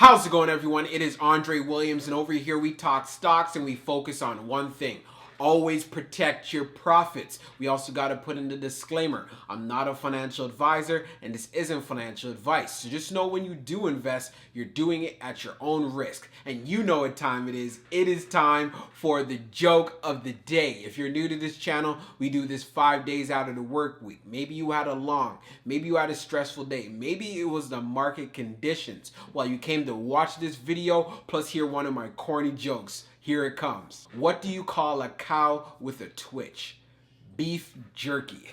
How's it going, everyone? It is Andre Williams, and over here we talk stocks and we focus on one thing. Always protect your profits. We also got to put in the disclaimer. I'm not a financial advisor and this isn't financial advice. So just know when you do invest, you're doing it at your own risk. And you know what time it is. It is time for the joke of the day. If you're new to this channel, we do this 5 days out of the work week. Maybe you had maybe you had a stressful day. Maybe it was the market conditions. Well, you came to watch this video plus hear one of my corny jokes. Here it comes. What do you call a cow with a twitch? Beef jerky.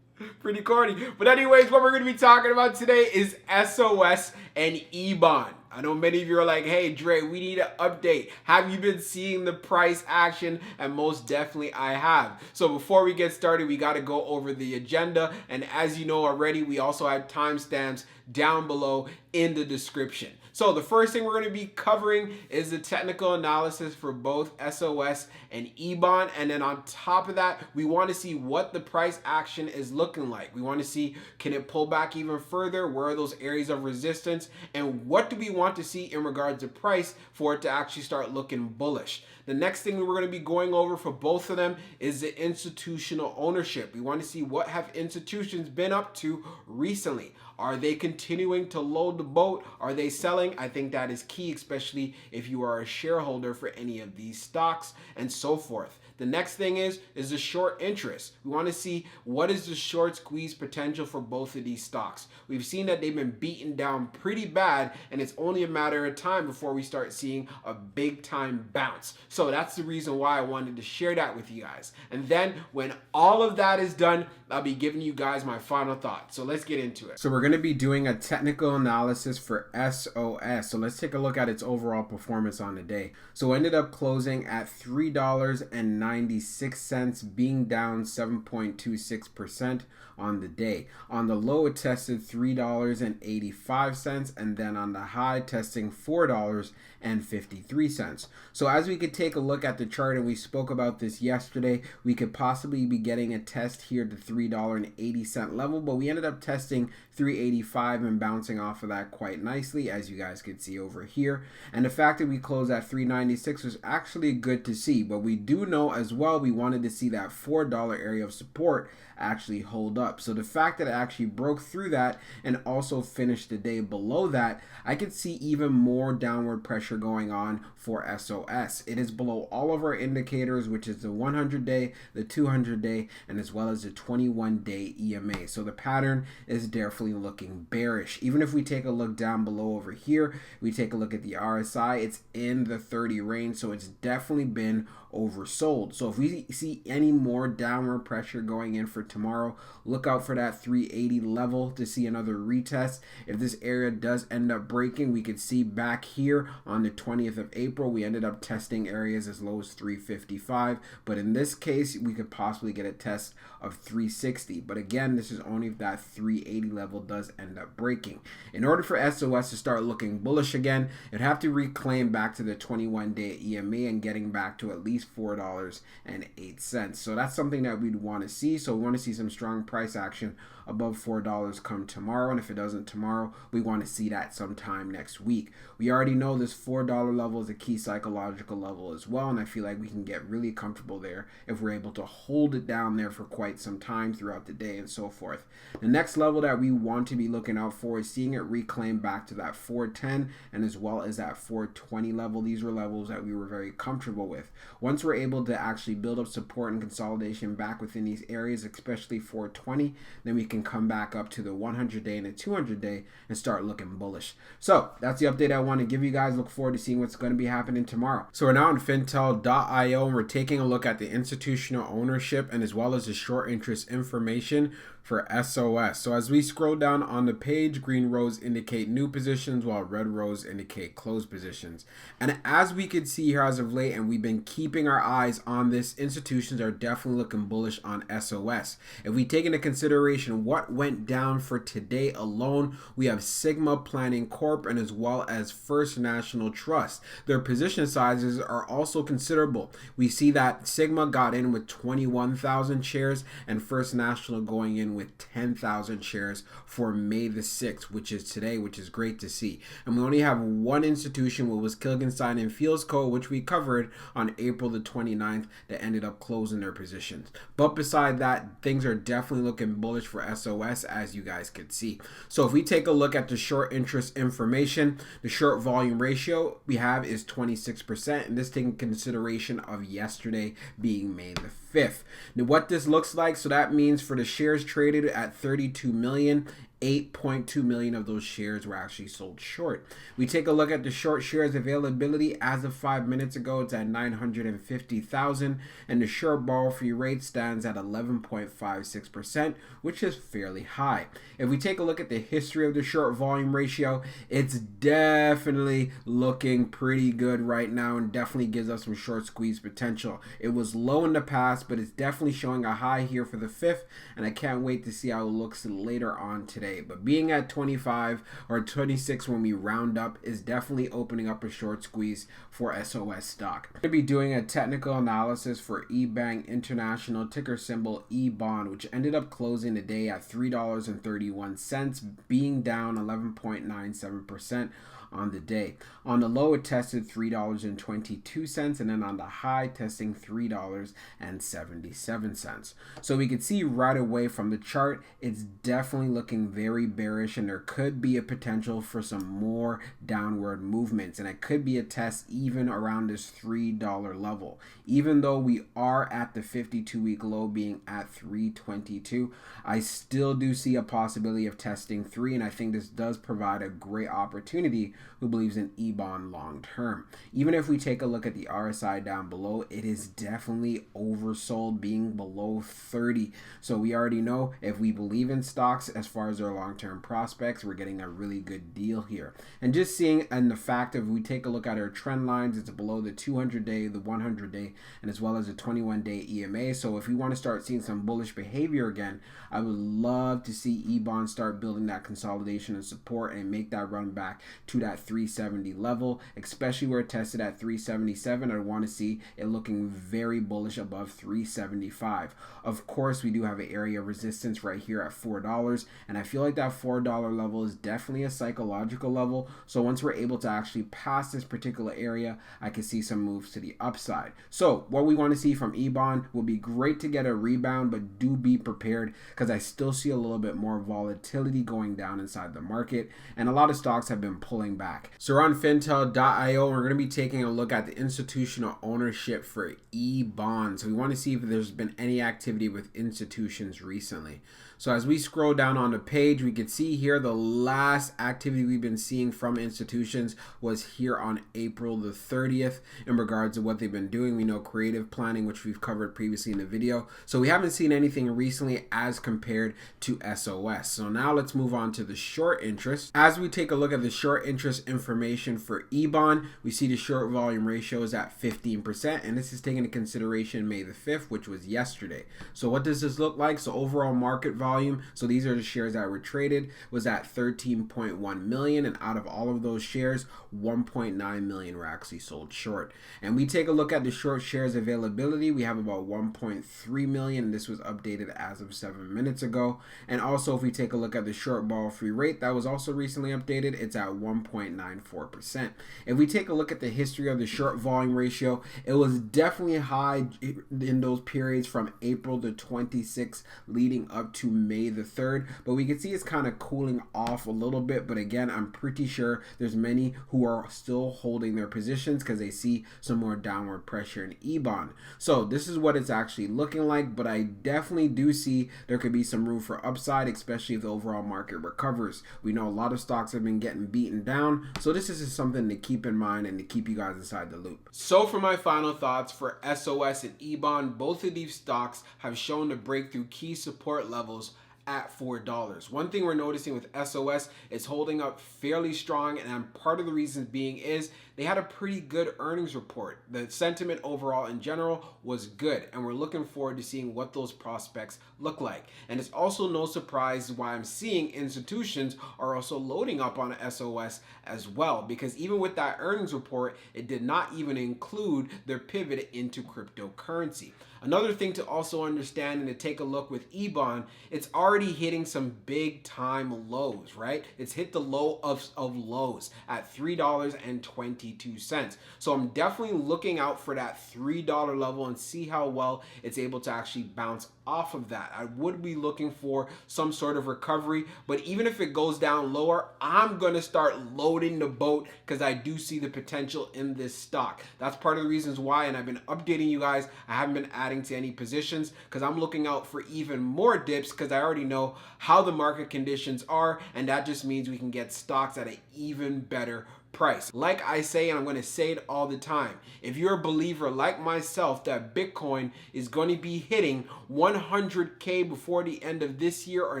Pretty corny. But anyways, what we're going to be talking about today is SOS and EBON. I know many of you are like, hey, Dre, we need an update. Have you been seeing the price action? And most definitely I have. So before we get started, we got to go over the agenda. And as you know already, we also have timestamps down below in the description. So the first thing we're going to be covering is the technical analysis for both SOS and EBON. And then on top of that, we want to see what the price action is looking like. We want to see, can it pull back even further? Where are those areas of resistance? And what do we want to see in regards to price for it to actually start looking bullish? The next thing we're going to be going over for both of them is the institutional ownership. We want to see what have institutions been up to recently. Are they continuing to load the boat? Are they selling? I think that is key, especially if you are a shareholder for any of these stocks and so forth. The next thing is the short interest. We want to see what is the short squeeze potential for both of these stocks. We've seen that they've been beaten down pretty bad, and it's only a matter of time before we start seeing a big time bounce. So that's the reason why I wanted to share that with you guys. And then when all of that is done, I'll be giving you guys my final thoughts. So let's get into it. So we're going to be doing a technical analysis for SOS. So let's take a look at its overall performance on the day. So it ended up closing at $3.96, being down 7.26% on the day. On the low, it tested $3.85, and then on the high, testing $4.53. So as we could take a look at the chart, and we spoke about this yesterday, we could possibly be getting a test here to $3.80 level, but we ended up testing $3.85 and bouncing off of that quite nicely, as you guys could see over here. And the fact that we closed at $3.96 was actually good to see, but we do know as well we wanted to see that $4 area of support actually hold up. So the fact that it actually broke through that and also finished the day below that, I could see even more downward pressure going on for SOS. It is below all of our indicators, which is the 100-day, the 200-day, and as well as the 21-day EMA. So the pattern is definitely looking bearish. Even if we take a look down below over here, we take a look at the RSI, it's in the 30 range, so it's definitely been oversold. So if we see any more downward pressure going in for tomorrow, look out for that 380 level to see another retest. If this area does end up breaking, we could see back here on the 20th of April, we ended up testing areas as low as 355, but in this case, we could possibly get a test of 360. But again, this is only if that 380 level does end up breaking. In order for SOS to start looking bullish again, it'd have to reclaim back to the 21-day EMA and getting back to at least $4.08. So that's something that we'd want to see. So we want to see some strong price action above $4 come tomorrow, and if it doesn't tomorrow, we want to see that sometime next week. We already know this $4 level is a key psychological level as well, and I feel like we can get really comfortable there if we're able to hold it down there for quite some time throughout the day and so forth. The next level that we want to be looking out for is seeing it reclaim back to that 410 and as well as that 420 level. These were levels that we were very comfortable with. Once we're able to actually build up support and consolidation back within these areas, especially 420, then we can come back up to the 100-day and the 200-day and start looking bullish. So that's the update I want to give you guys. Look forward to seeing what's going to be happening tomorrow. So we're now on fintel.io and we're taking a look at the institutional ownership and as well as the short interest information for SOS. So as we scroll down on the page, green rows indicate new positions while red rows indicate closed positions. And as we could see here as of late, and we've been keeping our eyes on this, institutions are definitely looking bullish on SOS. If we take into consideration what went down for today alone, we have Sigma Planning Corp and as well as First National Trust. Their position sizes are also considerable. We see that Sigma got in with 21,000 shares and First National going in with 10,000 shares for May the 6th, which is today, which is great to see. And we only have one institution, which was Kilgenstein and Fields Co., which we covered on April the 29th, that ended up closing their positions. But beside that, things are definitely looking bullish for SOS, as you guys could see. So if we take a look at the short interest information, the short volume ratio we have is 26%, and this taking consideration of yesterday being May the 5th. Now what this looks like, so that means for the shares traded at 32 million, 8.2 million of those shares were actually sold short. We take a look at the short shares availability. As of 5 minutes ago, it's at 950,000, and the short borrow free rate stands at 11.56%, which is fairly high. If we take a look at the history of the short volume ratio, it's definitely looking pretty good right now and definitely gives us some short squeeze potential. It was low in the past, but it's definitely showing a high here for the 5th, and I can't wait to see how it looks later on today. But being at 25 or 26 when we round up is definitely opening up a short squeeze for SOS stock. I'm going to be doing a technical analysis for EBON International, ticker symbol EBON, which ended up closing the day at $3.31, being down 11.97% on the day. On the low, it tested $3.22, and then on the high, testing $3.77. So we can see right away from the chart, it's definitely looking very bearish, and there could be a potential for some more downward movements, and it could be a test even around this $3 level. Even though we are at the 52-week low being at 322, I still do see a possibility of testing 3, and I think this does provide a great opportunity who believes in EBON long term. Even if we take a look at the RSI down below, it is definitely oversold, being below 30. So we already know if we believe in stocks as far as their long-term prospects, we're getting a really good deal here. And just seeing, and the fact of, we take a look at our trend lines, it's below the 200-day, the 100-day, and as well as the 21-day EMA. So if we want to start seeing some bullish behavior again, I would love to see EBON start building that consolidation and support and make that run back to that 370 level, especially where it tested at 377. I want to see it looking very bullish above 375. Of course, we do have an area of resistance right here at $4, and I feel like that $4 level is definitely a psychological level. So once we're able to actually pass this particular area, I can see some moves to the upside. So what we want to see from EBON will be great to get a rebound, but do be prepared, because I still see a little bit more volatility going down inside the market, and a lot of stocks have been pulling back. So we're on fintel.io, and we're going to be taking a look at the institutional ownership for EBON. So we want to see if there's been any activity with institutions recently. So as we scroll down on the page, we can see here the last activity we've been seeing from institutions was here on April the 30th in regards to what they've been doing. We know creative planning, which we've covered previously in the video. So we haven't seen anything recently as compared to SOS. So now let's move on to the short interest. As we take a look at the short interest information for EBON, we see the short volume ratio is at 15%, and this is taken into consideration May the 5th, which was yesterday. So what does this look like? So overall market volume, so these are the shares that were traded, was at 13.1 million, and out of all of those shares, 1.9 million were actually sold short. And we take a look at the short shares availability, we have about 1.3 million, and this was updated as of 7 minutes ago. And also if we take a look at the short borrow free rate, that was also recently updated, it's at 1.94%. If we take a look at the history of the short volume ratio, it was definitely high in those periods from April the 26th leading up to May the 3rd, but we can see it's kind of cooling off a little bit. But again, I'm pretty sure there's many who are still holding their positions because they see some more downward pressure in EBON. So this is what it's actually looking like, but I definitely do see there could be some room for upside, especially if the overall market recovers. We know a lot of stocks have been getting beaten down, so this is just something to keep in mind and to keep you guys inside the loop. So for my final thoughts for SOS and EBON, both of these stocks have shown to break through key support levels at $4. One thing we're noticing with SOS is holding up fairly strong, and part of the reason being is they had a pretty good earnings report. The sentiment overall in general was good, and we're looking forward to seeing what those prospects look like. And it's also no surprise why I'm seeing institutions are also loading up on SOS as well, because even with that earnings report, it did not even include their pivot into cryptocurrency. Another thing to also understand and to take a look with EBON, it's already hitting some big time lows, right? It's hit the low of lows at $3.22. So I'm definitely looking out for that $3 level and see how well it's able to actually bounce off of that. I would be looking for some sort of recovery, but even if it goes down lower, I'm going to start loading the boat because I do see the potential in this stock. That's part of the reasons why, and I've been updating you guys. I haven't been adding to any positions because I'm looking out for even more dips because I already know how the market conditions are, and that just means we can get stocks at an even better price. Like I say, and I'm going to say it all the time, if you're a believer like myself that Bitcoin is going to be hitting 100K before the end of this year or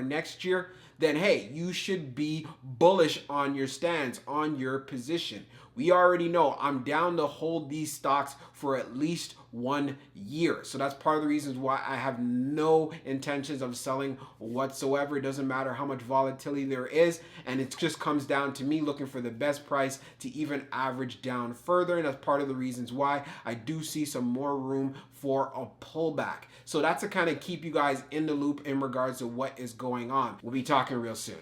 next year, then hey, you should be bullish on your stance, on your position. We already know I'm down to hold these stocks for at least 1 year. So that's part of the reasons why I have no intentions of selling whatsoever. It doesn't matter how much volatility there is. And it just comes down to me looking for the best price to even average down further. And that's part of the reasons why I do see some more room for a pullback. So that's to kind of keep you guys in the loop in regards to what is going on. We'll be talking real soon.